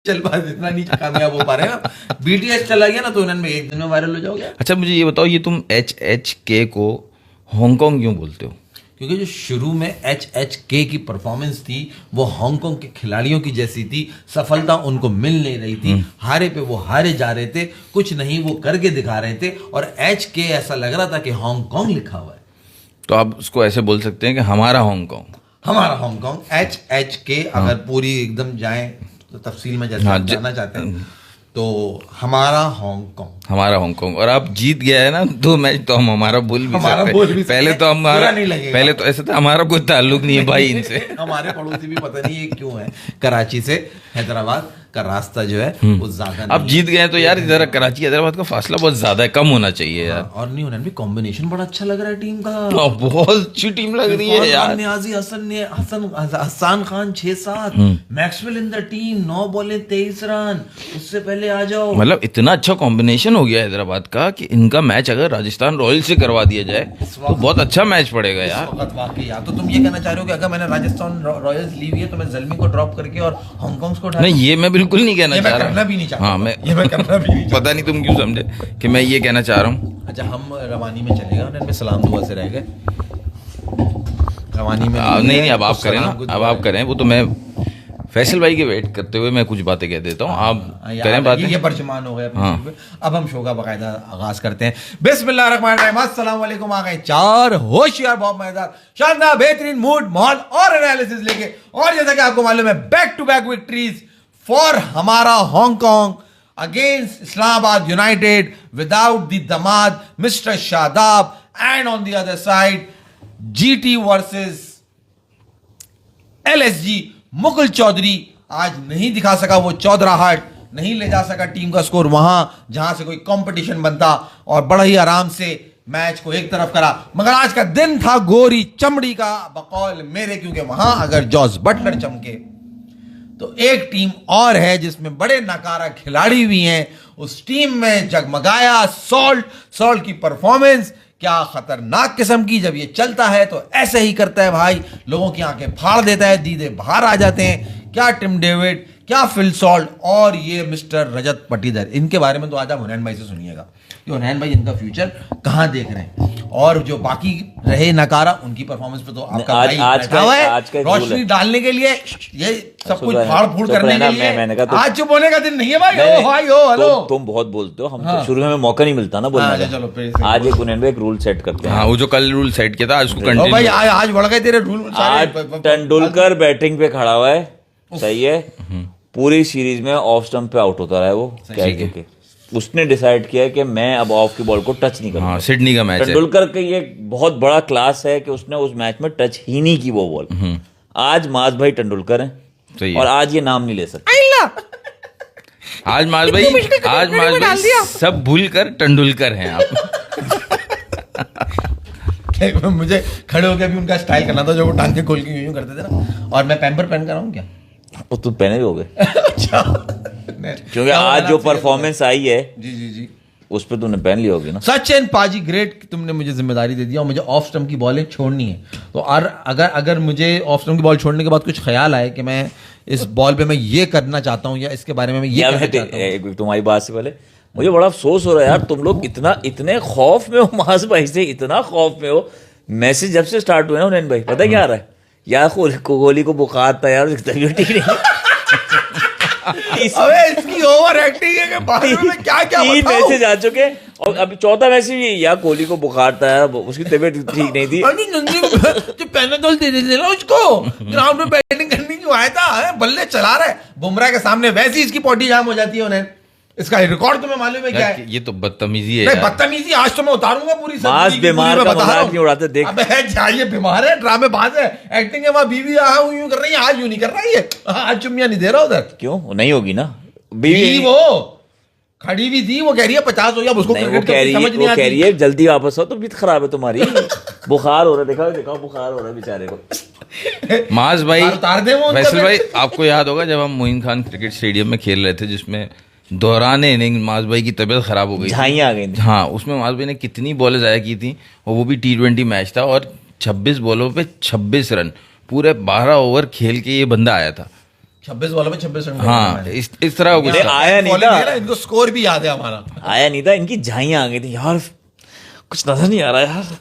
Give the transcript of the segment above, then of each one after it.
चल पाए, इतना नहीं कामयाब हो पा रहे हैं। बीटीएस चला गया ना तो उन्होंने एक दिन में वायरल हो जाओगे। अच्छा मुझे ये बताओ, ये तुम HHK को हांगकांग क्यों बोलते हो? क्योंकि जो शुरू में HHK की परफॉर्मेंस थी वो हांगकांग के खिलाड़ियों की जैसी थी, सफलता उनको मिल नहीं रही थी, हारे पे वो हारे जा रहे थे, कुछ नहीं वो करके दिखा रहे थे, और HK ऐसा लग रहा था कि हांगकांग लिखा हुआ है। तो आप उसको ऐसे बोल सकते हैं कि हमारा हांगकांग, हमारा हांगकांग HHK। अगर पूरी एकदम जाएं तो तफसील में जैसे आप जानना चाहते हैं तो हमारा हांगकांग, हमारा हांगकांग। और आप जीत गया है ना 2 मैच, तो हम हमारा बोल भी सकते। पहले तो हमारा नहीं लगेगा, पहले तो ऐसा था हमारा कोई ताल्लुक नहीं है भाई इनसे। हमारे पड़ोसी भी पता नहीं ये क्यों है, कराची से हैदराबाद का रास्ता जो है वो ज्यादा अब जीत गए तो यार जरा कराची हैदराबाद का फासला बहुत ज्यादा है, कम होना चाहिए यार। और नहीं होना भी, कॉम्बिनेशन बड़ा अच्छा लग रहा है टीम का, बहुत अच्छी टीम लग रही है यार। Niazi Hasan Khan 6-7, Maxwell in the team 9 बॉलें 23 रन, उससे पहले आ जाओ। मतलब इतना अच्छा कॉम्बिनेशन हो गया हैदराबाद का कि इनका मैच अगर राजस्थान रॉयल्स से करवा दिया जाए तो बहुत अच्छा मैच पड़ेगा यार। वाकई यार, तो तुम ये कहना चाह रहे हो कि अगर मैंने राजस्थान रॉयल्स ली हुई है तो मैं जल्मी को ड्रॉप करके और हांगकांग को उठा? नहीं, ये मैं बिल्कुल नहीं कहना चाह रहा, करना भी नहीं चाहता। हाँ मैं करना भी नहीं पता नहीं तुम क्यों समझे कि मैं ये कहना चाह रहा हूँ। अच्छा, हम रवानी में चलेगा, उनमें सलाम दुआ से रह गए रवानी में। नहीं, अब आप करें ना, अब आप करें। वो तो मैं फैसल भाई के वेट करते हुए मैं कुछ बातें कह देता हूँ, आप करें बातें। ये परचमान हो गए। हाँ। अब हम शो का बाकायदा आगाज करते हैं। बिस्मिल्लाहिर्रहमानिर्रहीम, अस्सलाम वालेकुम। आ गए 4 होशियार, बहुत मजेदार, शानदार, बेहतरीन मूड, माहौल और एनालिसिस लेके, और जैसा कि आपको मालूम है back to back victories for हमारा Hong Kong against Islamabad United without the दमाद mister Shadab, and on the other side GT versus LSG Mukul Chaudhary. आज नहीं दिखा सका वो चौधराहट, नहीं ले जा सका टीम का स्कोर वहां जहां से कोई कंपटीशन बनता, और बड़ा ही आराम से मैच को एक तरफ करा। मगर आज का दिन था गोरी चमड़ी का बकौल मेरे, क्योंकि वहां अगर जॉस बटलर चमके तो एक टीम और है जिसमें बड़े नकारा खिलाड़ी भी हैं, उस टीम में जगमगाया सॉल्ट की परफॉर्मेंस क्या खतरनाक किस्म की। जब ये चलता है तो ऐसे ही करता है भाई, लोगों की आंखें फाड़ देता है, दीदे बाहर आ जाते हैं। क्या टिम डेविड, क्या फिल सॉल्ट, और ये मिस्टर रजत पाटीदार, इनके बारे में तो आज आप हुनैन भाई से सुनिएगा कि हुनैन भाई इनका फ्यूचर कहां देख रहे हैं। और जो बाकी रहे नकारा, उनकी परफॉर्मेंस पे तो आपका भाई बैठा हुआ है रोशनी डालने के लिए, ये सब कुछ फाड़ फूड़ करने के लिए। आज चुप होने का दिन नहीं है भाई। ओ भाई, ओ हेलो, तुम बहुत बोलते हो, हम शुरू में मौका नहीं मिलता ना बोलने का। चलो आज एक हुनैन भाई एक रूल सेट करते हैं। हाँ, वो जो कल रूल सेट किया था आज उसको कंटिन्यू। भाई आज बढ़ गए तेरे रूल। आज तेंदुलकर बैटिंग पे खड़ा हुआ है, सही है, पूरी सीरीज में ऑफ स्टंप पे आउट होता रहा है वो, क्या क्योंकि उसने डिसाइड किया कि मैं अब ऑफ की बॉल को टच नहीं करूंगा। हाँ, सिडनी का मैच है। तेंदुलकर का ये बहुत बड़ा क्लास है कि उसने उस मैच में टच ही नहीं की वो बॉल। आज माज भाई तेंदुलकर हैं और आज ये नाम नहीं ले सकते। आज माज भाई सब भूल कर तेंदुलकर हैं आप। मुझे खड़े होकर भी उनका स्टाइल करना था, जो वो टांगे खोल के यूं करते थे ना, और मैं पैम्पर पहन कर रहा हूँ क्या? वो तुम पहने भी हो गए अच्छा, क्योंकि आज जो परफॉर्मेंस आई है जी उस पर तुमने पहन ली होगी ना। सचिन पाजी ग्रेट, तुमने मुझे जिम्मेदारी दे दिया और मुझे ऑफ स्टंप की बॉलें छोड़नी है। तो अगर मुझे ऑफ स्टंप की बॉल छोड़ने के बाद कुछ ख्याल आए कि मैं इस बॉल पे मैं ये करना चाहता हूँ या इसके बारे में मैं ये कहना चाहता हूँ। तुम्हारी बात से पहले मुझे बड़ा अफसोस हो रहा है यार, तुम लोग इतने खौफ में हो माज भाई से, इतना खौफ में हो। मैसेज जब से स्टार्ट हुए ना हुनैन भाई, पता क्या आ रहा है यार, कोहली को बुखार था यार, तबीयत ठीक नहीं। अबे इसकी ओवर एक्टिंग है कि बारे में क्या 3 मैसेज आ चुके, और अभी 4था मैसेज भी यार, कोहली को बुखार था यार, उसकी तबीयत ठीक नहीं थी। पैनाडोल दे देते ना उसको, ग्राउंड में बैटिंग करने क्यों आया था, बल्ले चला रहा है बुमराह के सामने, वैसे ही इसकी पॉटी जाम हो जाती है उन्हें। इसका रिकॉर्ड तुम्हें मालूम है क्या है? ये तो बदतमीजी है। बदतमीजी आज तो मैं उतारूंगा पूरी। मास बीमार का मजाक नहीं उड़ाते देख। अबे ये बीमार है, ड्रामेबाज है, एक्टिंग है, वहां बीवी यूं कर रही है, आज यूं नहीं कर रहा है, आज चुम्मिया नहीं दे रहा उधर। क्यों नहीं होगी ना बीवी, वो खड़ी भी थी, वो कह रही है 50 हो गया, उसको वो कह रही है जल्दी वापस आओ, तबीयत खराब है तुम्हारी, बुखार हो रहा है, दिखाओ बुखार हो रहा है बेचारे को। माज भाई, उतार दे वो। फैसल भाई, आपको याद होगा जब हम मोइन खान क्रिकेट स्टेडियम में खेल रहे थे, जिसमें दौराने इनिंग माज भाई की तबीयत खराब हो गई, झाइयां आ गई। हाँ, उसमें माज भाई ने कितनी बॉलें ज़ाया की थी, और वो भी T20 मैच था, और 26 बॉलों पे 26 रन, पूरे 12 ओवर खेल के ये बंदा आया था। 26 बॉलों में 26 रन हाँ इस तरह कुछ नहीं, था। आया नहीं था, इनको स्कोर भी याद है हमारा। आया नहीं था, इनकी झाइयां आ गई थी यार, कुछ नजर नहीं आ रहा यार।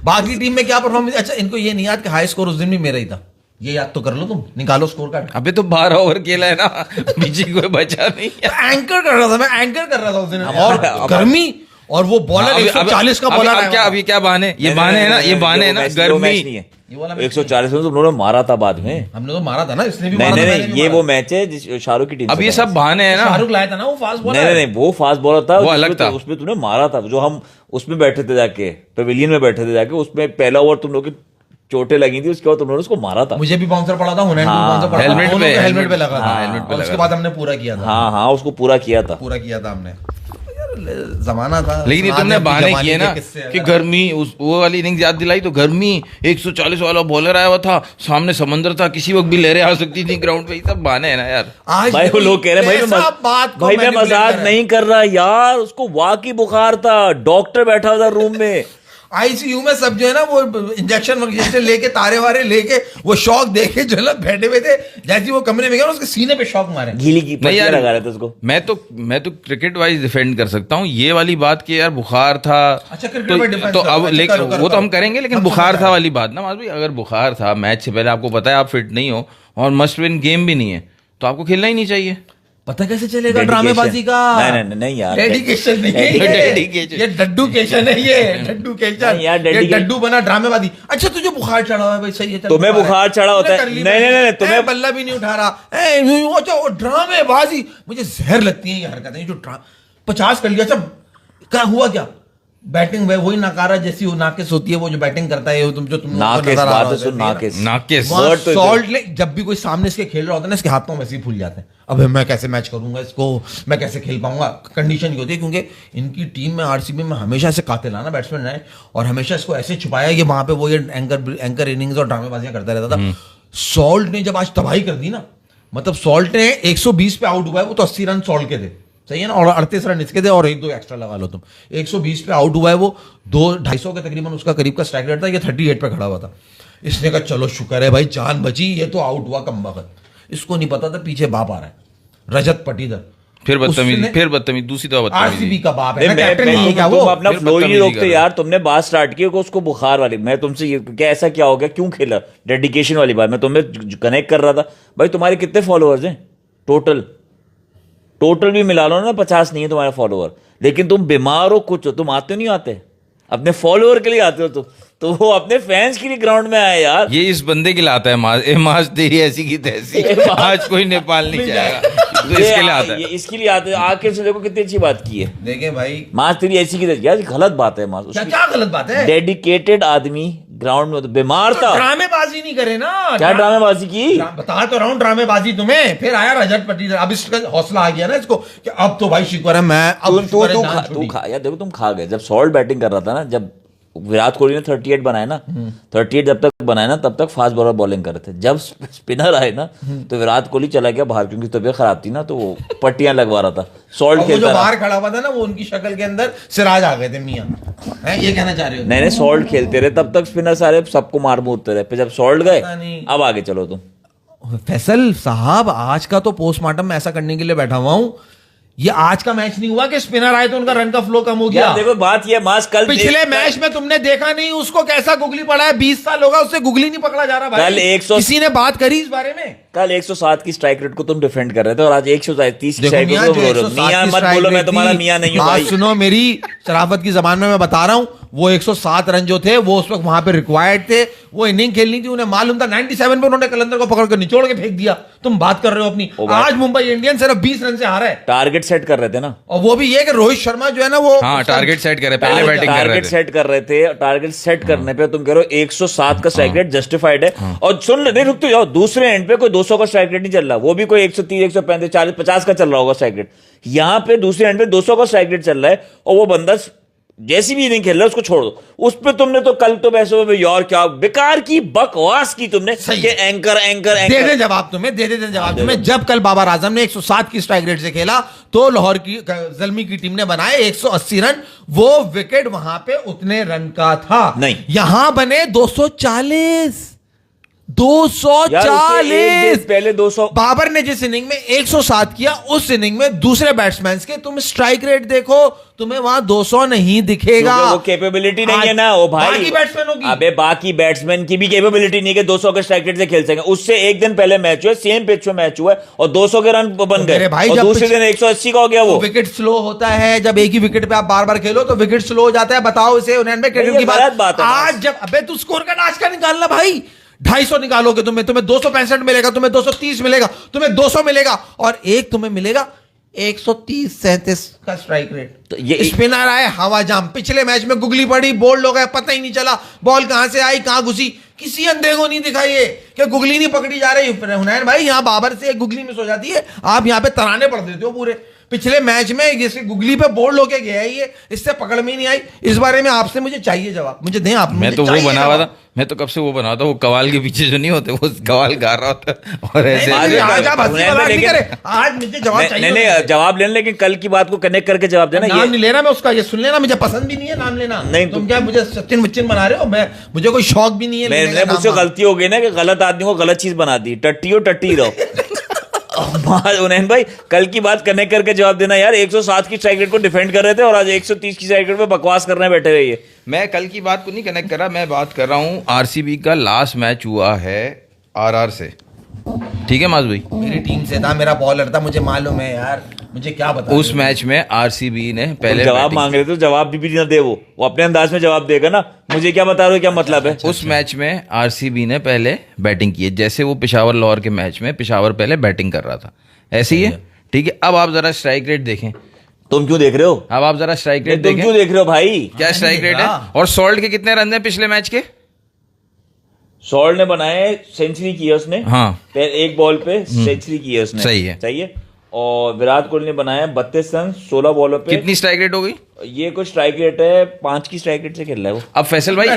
बाकी टीम में क्या परफॉर्मेंस, अच्छा इनको ये नहीं याद कि हाई स्कोर उस दिन भी मेरा ही था, ये याद तो कर लो, तुम निकालो स्कोर कार्ड। अबे तो 12 ओवर खेला है ना, पीछे कोई बचा नहीं। एंकर कर रहा था मैं, एंकर कर रहा था उस दिन, और गर्मी, और वो बॉलर 140 का बॉलर क्या अभी क्या बहाने, ये बहाने है ना, ये बहाने है ना, गर्मी। 140 में तुम लोगों ने मारा था बाद में, हमने तो मारा था ना, इसने भी नहीं मारा था, नहीं मैंने नहीं, भी ये मारा वो था। मैच है जिस शाहरुख की टीम अब ये सब बहाने हैं ना। शाहरुख लाया था ना वो फास्ट बॉलर। नहीं नहीं नहीं, वो फास्ट बॉलर था, वो अलग था। उसमें तुमने मारा था, जो हम उसमें बैठे थे जाके, पवेलियन में बैठे थे जाके, उसमें पहला ओवर तुम लोग की चोटें लगी थी, उसके बाद तुम लोगों ने उसको मारा था। मुझे भी बाउंसर पड़ा था, हाँ, हेलमेट पे लगा था, हेलमेट पे और उसके लगा बाद हमने पूरा किया था, हाँ हाँ, उसको पूरा किया था। पूरा किया था हमने। यार जमाना था। लेकिन ये तुमने बहाने किए ना किससे कि गर्मी, उस वो वाली इनिंग्स याद दिलाई तो गर्मी, 140 वाला बॉलर आया हुआ था, सामने समंदर था, किसी वक्त भी लहरें आ सकती थी ग्राउंड पे, ये सब बहाने है ना यार। आज भाई वो लोग कह रहे हैं भाई मैं मजाक नहीं कर रहा यार, उसको वाकई बुखार था, डॉक्टर बैठा था रूम में, आईसीयू में सब जो है ना वो इंजेक्शन वगैरह लेके तारे वारे लेके वो शॉक देके जो है ना बैठे हुए थे, जैसे वो कमरे में गया उसके सीने पे शॉक मारे, गीली की पट्टियां लगा रहे थे उसको। मैं तो क्रिकेट वाइज डिफेंड कर सकता हूँ, ये वाली बात कि यार बुखार था, अच्छा, क्रिकेट में डिफेंस तो करो, अब अच्छा, लेकिन करो, वो तो हम करेंगे, लेकिन बुखार था वाली बात ना माज भाई, अगर बुखार था मैच से पहले, आपको पता है आप फिट नहीं हो और मस्ट विन गेम भी नहीं है, तो आपको खेलना ही नहीं चाहिए। पता कैसे चलेगा ड्रामेबाजी का? नहीं यार, डेडिकेशन नहीं है ये डड्डूकेशन है, ये डड्डूकेशन, नहीं यार, ये डड्डू बना ड्रामेबाजी। अच्छा तुझे बुखार चढ़ा हुआ है भाई, सही है, चल तुम्हें बुखार चढ़ा होता है, नहीं तुम्हें बल्ला भी नहीं उठा रहा, अच्छा ड्रामेबाजी, मुझे जहर लगती है ये हरकतें, जो 50 कर लिया। अच्छा क्या हुआ, क्या बैटिंग में वही नकारा जैसी वो नाकिस होती है, वो जो बैटिंग करता है, तुम जो तुम नाकिस सॉल्ट ले, जब भी कोई सामने इसके खेल रहा होता है ना, इसके हाथों में वैसे ही फूल जाते हैं, अब मैं कैसे मैच करूंगा इसको, मैं कैसे खेल पाऊंगा, कंडीशन ये होती है, क्योंकि इनकी टीम में आरसीबी में हमेशा से कातिलाना बैट्समैन रहे और हमेशा इसको ऐसे छुपाया कि वहां पे वो ये एंकर इनिंग्स और ड्रामेबाजियां करता रहता था। सॉल्ट ने जब आज तबाही कर दी ना, मतलब सॉल्ट ने 120 पे आउट हुआ है, वो तो 80 रन सॉल्ट के थे, सही है ना, और 38 रन इसके थे और 1-2 एक्स्ट्रा लगा लो तुम, 120 पे आउट हुआ है वो, 250 के तकरीबन उसका करीब का स्ट्राइक रेट था, ये 38 पे खड़ा हुआ था। इसने कहा चलो शुक्र है भाई जान बची, ये तो आउट हुआ कमबख्त, इसको नहीं पता था पीछे बाप आ रहा है रजत पटीदार, फिर बदतमीजी दूसरी तो आरसीबी का बाप है नहीं, ना, कैप्टन नहीं है क्या वो? तुम अपना फ्लो ही नहीं रोकते यार, तुमने बात स्टार्ट की को उसको बुखार वाली, मैं तुमसे ये क्या ऐसा क्या हो गया, क्यों खेला, डेडिकेशन वाली बात मैं तुम्हें कनेक्ट कर रहा था। भाई तुम्हारे कितने फॉलोअर्स हैं टोटल भी मिला लो ना, 50 नहीं है तुम्हारा फॉलोअर, लेकिन तुम बीमार हो, कुछ हो, तुम आते नहीं आते, अपने फॉलोअर के लिए आते हो तुम, तो वो अपने फैंस के लिए ग्राउंड में आए यार। ये इस बंदे के लिए आता है माज तेरी ऐसी की तैसी, आज कोई नेपाल नहीं जाएगा, तो इसके लिए आता है, इसके लिए आते हैं। आखिर से देखो कितनी अच्छी बात की है, देखें भाई माज तेरी ऐसी की तैसी, यार गलत बात है माज, क्या गलत बात है? डेडिकेटेड आदमी ग्राउंड में, तो बीमार था, ड्रामेबाजी नहीं करे ना, क्या ड्रामेबाजी की, बता तो रहा हूँ ड्रामेबाजी तुम्हें, फिर आया रजत पटीदार, अब इसका हौसला आ गया ना इसको कि अब तो भाई शुक्र है मैं, अब तू खा यार, देखो तुम खा गए, जब सॉल्ट बैटिंग कर रहा था ना, जब विराट कोहली ने 38 बनाया ना, 38 जब तक बनाया ना तब तक फास्ट बॉलर बॉलिंग कर रहे थे, जब स्पिनर आए ना तो विराट कोहली चला गया बाहर, क्योंकि तबीयत खराब थी ना, तो वो पट्टियां लगवा रहा था, सॉल्ट खेलता जो बाहर खड़ा हुआ था ना, वो उनकी शक्ल के अंदर सिराज आ गए थे मियां, ये कहना चाह रहे हो? नहीं सॉल्ट खेलते रहे तब तक, स्पिनर सारे सबको मार मूरते रहे, फिर जब सॉल्ट गए अब आगे चलो तुम। फैसल साहब आज का तो पोस्टमार्टम में ऐसा करने के लिए बैठा हुआ हूं, ये आज का मैच नहीं हुआ कि स्पिनर आए तो उनका रन का फ्लो कम हो गया। देखो बात ये मास कल पिछले मैच में तुमने देखा नहीं उसको कैसा गुगली पड़ा है, 20 साल होगा उससे गुगली नहीं पकड़ा जा रहा भाई, कल 100 किसी ने बात करी इस बारे में? कल 107 की स्ट्राइक रेट को तुम डिफेंड कर रहे थे और आज 130 की स्ट्राइक रेट को बोल रहे हो। मियां मत बोलो, मैं तुम्हारा मियां नहीं हूं भाई। सुनो मेरी शराफत की जबान में मैं बता रहा हूं, वो 107 रन जो थे वो उस वक्त वहां पे रिक्वायर्ड थे, वो इनिंग खेलनी थी, उन्हें मालूम था 97 पे उन्होंने कलंदर को पकड़ कर निचोड़ के फेंक दिया। तुम बात कर रहे हो अपनी, आज मुंबई इंडियंस सिर्फ 20 रन से हारा है, टारगेट सेट कर रहे थे ना, और वो भी ये कि रोहित शर्मा जो है ना वो टारगेट सेट कर रहे, पहले बैटिंग कर रहे थे, सेट कर रहे थे, टारगेट सेट करने पे तुम कह रहे हो 107 का स्ट्राइक रेट जस्टिफाइड है, और सुन ले रुक तो जाओ, दूसरे एंड पे कोई 200 का स्ट्राइक रेट नहीं चल रहा, वो भी कोई 130 135 40 50 का चल रहा होगा स्ट्राइक रेट, यहां पे दूसरे एंड पे 200 का स्ट्राइक रेट चल रहा है, और वो बंदा जैसी भी नहीं खेल रहा उसको छोड़ दो, उस पे तुमने तो कल तो वैसे यार क्या बेकार की बकवास की तुमने कि एंकर दे दे जवाब तुम्हें, दे दे जवाब तुम्हें। जब कल बाबर आजम ने 107 की स्ट्राइक रेट से खेला तो लाहौर की जल्मी की टीम ने बनाए 180 रन, वो विकेट वहां पे उतने रन का था, नहीं यहां बने 240, 240 पहले 200 बाबर ने जिस इनिंग में 107 किया, उस इनिंग में दूसरे बैट्समैन के तुम स्ट्राइक रेट देखो, तुम्हें वहां 200 नहीं दिखेगा। वो कैपेबिलिटी नहीं है ना, वो भाई बाकी बैट्समैनों की। अबे बाकी बैट्समैन की भी कैपेबिलिटी नहीं है कि 200 के स्ट्राइक रेट से खेल सकें। उससे एक दिन पहले मैच हुआ, सेम पिच पे मैच हुआ और 200 के रन बन गए, भाई और दूसरे दिन 180 का हो गया। वो विकेट स्लो होता है, जब एक ही विकेट पे आप बार बार खेलो तो विकेट स्लो हो जाता है। बताओ इसे उन्हें क्रिकेट की बात है। आज जब अबे तू स्कोर का आज का निकालना भाई, 250 निकालोगे तुम्हें 265 मिलेगा, तुम्हें 230 मिलेगा, तुम्हें 200 मिलेगा, और एक तुम्हें मिलेगा 130-37 का स्ट्राइक रेट। तो ये स्पिनर आए हवा जाम, पिछले मैच में गुगली पड़ी, बोल्ड हो गए, पता ही नहीं चला बॉल कहां से आई कहां घुसी, किसी अंधे को नहीं दिखाई है कि गुगली नहीं पकड़ी जा रही। हुनैन भाई यहाँ बाबर से एक गुगली मिस हो जाती है, आप यहाँ पे तराने पड़ देते हो पूरे। पिछले मैच में जैसे गुगली पे बोल्ड होके गया ही है, इससे पकड़ में ही नहीं आई। इस बारे में आपसे मुझे चाहिए जवाब, मुझे दें आप। मैं तो वो बना हुआ था, मैं तो कब से वो बना था, वो कवाल के पीछे जो नहीं होते, वो कवाल गा रहा होता और ऐसे आज आप हंसी मजाक नहीं करे, आज मुझे जवाब चाहिए। नहीं जवाब लेने, लेकिन कल की बात को कनेक्ट करके जवाब देना। नाम नहीं लेना मैं उसका, ये सुन लेना, मुझे पसंद भी नहीं है नाम लेना। नहीं तुम क्या मुझे सचिन बच्चन बना रहे हो? मैं मुझे कोई शौक भी नहीं है। मैंने मुझसे गलती हो गई ना कि गलत आदमी को गलत चीज बना दी। टट्टी हो टट्टी रहो। उन्नयन भाई कल की बात कनेक्ट करके जवाब देना यार। 107 की स्ट्राइक रेट को डिफेंड कर रहे थे और आज 130 की स्ट्राइक रेट पे बकवास करने बैठे हुए। ये मैं कल की बात को नहीं कनेक्ट कर रहा, मैं बात कर रहा हूँ आरसीबी का लास्ट मैच हुआ है आरआर से, ठीक है माज भाई? मेरी टीम से था, मेरा बॉलर था, मुझे मालूम है यार, मुझे क्या बता। उस मैच में आरसीबी ने पहले जवाब मांग रहे थे, जवाब भी ना दे, वो अपने अंदाज में जवाब देगा ना। मुझे क्या बता रहे हो, क्या मतलब है? उस मैच में आरसीबी ने पहले बैटिंग की है, जैसे वो पेशावर लाहौर के मैच में पेशावर पहले बैटिंग कर रहा था, ऐसे ही है, ठीक है? अब आप जरा स्ट्राइक रेट देखें। तुम क्यों देख रहे हो? अब आप जरा स्ट्राइक रेट तुम देखें, क्यों देख रहे हो भाई? क्या स्ट्राइक रेट है और सॉल्ट के कितने रन है पिछले मैच के? सॉल्ट ने बनाए, सेंचुरी की है उसने। हाँ, एक बॉल पे सेंचुरी की है उसने। सही है, सही है। और विराट कोहली ने बनाया 32 रन 16 बॉलों पे। कितनी स्ट्राइक रेट हो गई? ये कुछ स्ट्राइक रेट है 5 की स्ट्राइक रेट से खेल रहा है वो। अब फैसल भाई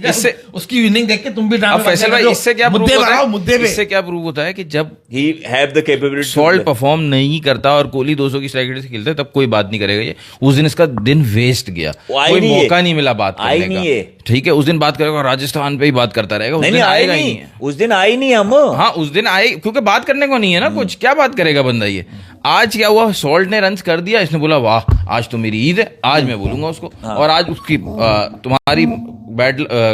इससे उसकी इनिंग देख के तुम भी अब फैसल भाई इससे क्या प्रूव होता है? इससे क्या प्रूव होता है कि जब he have the capability, salt perform नहीं करता और कोहली 200 की स्ट्राइक रेट से खेलता है, तब कोई बात नहीं करेगा। ये उस दिन इसका दिन वेस्ट गया, कोई मौका नहीं मिला बात करने का, ठीक है? उस दिन बात करेगा, राजस्थान पे ही बात करता रहेगा, उस दिन आएगा ही नहीं। उस दिन आए नहीं हम। हाँ उस दिन आए, क्योंकि बात करने को नहीं है ना कुछ, क्या बात करेगा बंदा? ये आज क्या हुआ, सॉल्ट ने रन्स कर दिया, इसने बोला वाह आज तो मेरी ईद है, आज मैं बोलूंगा उसको। और आज उसकी तुम्हारी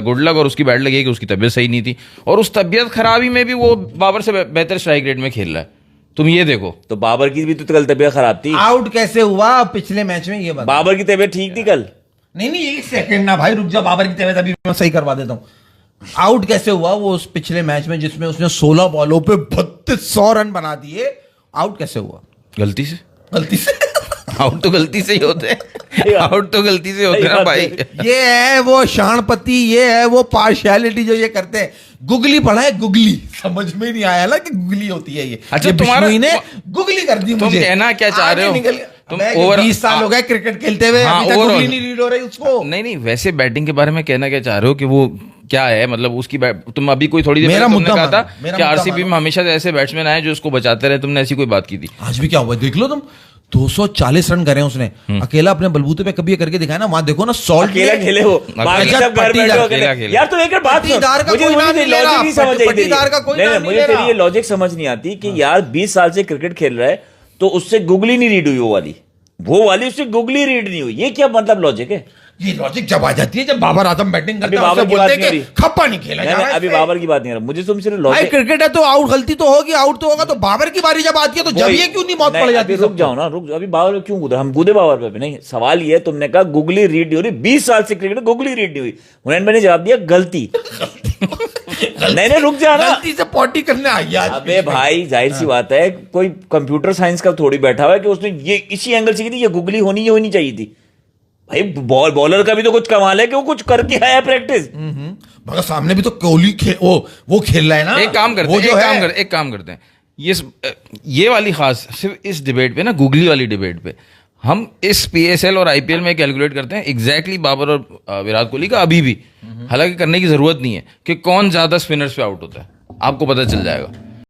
गुड लक और उसकी बैड लग कि उसकी तबीयत सही नहीं थी, और उस तबीयत खराबी में भी वो बाबर से बेहतर स्ट्राइक रेट में खेल रहा है। तुम ये देखो, तो बाबर की भी तो कल तबीयत खराब थी। आउट कैसे हुआ पिछले मैच में, ये बता। बाबर की तबीयत ठीक थी कल? नहीं एक सेकंड ना भाई, रुक जा, बाबर की तबीयत अभी मैं सही करवा देता हूँ। आउट कैसे हुआ वो उस पिछले मैच में जिसमें उसने 16 बॉलों पे 3200 रन बना दिए? आउट कैसे हुआ? गलती से। गलती से? आउट तो गलती से ही होते हैं, आउट तो गलती से होते हैं ना भाई। ये है वो शाणपति, ये है वो पार्शियलिटी जो ये करते हैं। गुगली पढ़ा है, गुगली समझ में नहीं आया ना कि गुगली होती है ये। अच्छा तुम्हारा ने गुगली कर दी। तुम कहना क्या चाह रहे हो? तुम ओवर 20 साल हो गए क्रिकेट खेलते हुए, अभी तक गुगली नहीं रीड हो रही उसको। नहीं वैसे बैटिंग के बारे में कहना क्या चाह रहे हो कि वो क्या है, मतलब उसकी तुम अभी कोई थोड़ी देर पहले तुमने कहा था कि आरसीबी में हमेशा ऐसे बैट्समैन आए जो उसको बचाते रहे, तुमने ऐसी कोई बात की थी? आज भी क्या हुआ देख लो तुम, 240 रन करे उसने अकेला अपने बलबूते पे, कभी करके दिखाया ना। वहां देखो ना, सॉल्ट अकेला खेले वो, बाकी सब घर बैठे यार। तो एक बात मुझे लॉजिक नहीं समझ आई, मुझे तेरी ये लॉजिक समझ नहीं आती कि यार 20 साल से क्रिकेट खेल रहा है तो उससे गुगली नहीं रीड हुई, वो वाली उससे गुगली रीड नहीं हुई, ये क्या मतलब लॉजिक है? ये लॉजिक जब आ जाती है जब बाबर आजम बैटिंग करते हैं, बाबर की बात नहीं, खप्पा नहीं खेला जा रहा है। अभी बाबर की बात नहीं रहा, मुझे तुम सिर्फ लॉजिक। क्रिकेट है तो आउट, गलती तो होगी, आउट तो होगा, तो बाबर की बारी जब आती है तो जब ये क्यों नहीं मौत पड़ जाती है? रुक जाओ ना, रुक, अभी बाबर क्यों कूदा? हम कूदे बाबर पे नहीं। सवाल ये है, तुमने कहा गुगली रीड नहीं हो रही, 20 साल से क्रिकेट गुगली रीड नहीं हुई। हुनैन भाई ने जवाब दिया गलती। नहीं रुक जाना, गलती से पॉटी करने आई आज। अबे भाई जाहिर सी बात है, कोई कंप्यूटर साइंस का थोड़ी बैठा हुआ है कि उसने ये इसी एंगल से की थी, ये गुगली होनी ये होनी चाहिए थी। भाई बॉलर का भी तो कुछ कमाल है कि वो कुछ करके आया प्रैक्टिस। मगर सामने भी तो कोहली वो खेल रहा है ना। एक काम करते हैं, ये वाली खास सिर्फ इस डिबेट पे ना, गुगली वाली डिबेट पे हम इस पीएसएल और आईपीएल में कैलकुलेट करते हैं एग्जैक्टली बाबर और विराट कोहली का अभी भी। हालांकि करने की जरूरत नहीं है कि कौन ज्यादा स्पिनर्स पे आउट होता है, आपको पता चल जाएगा।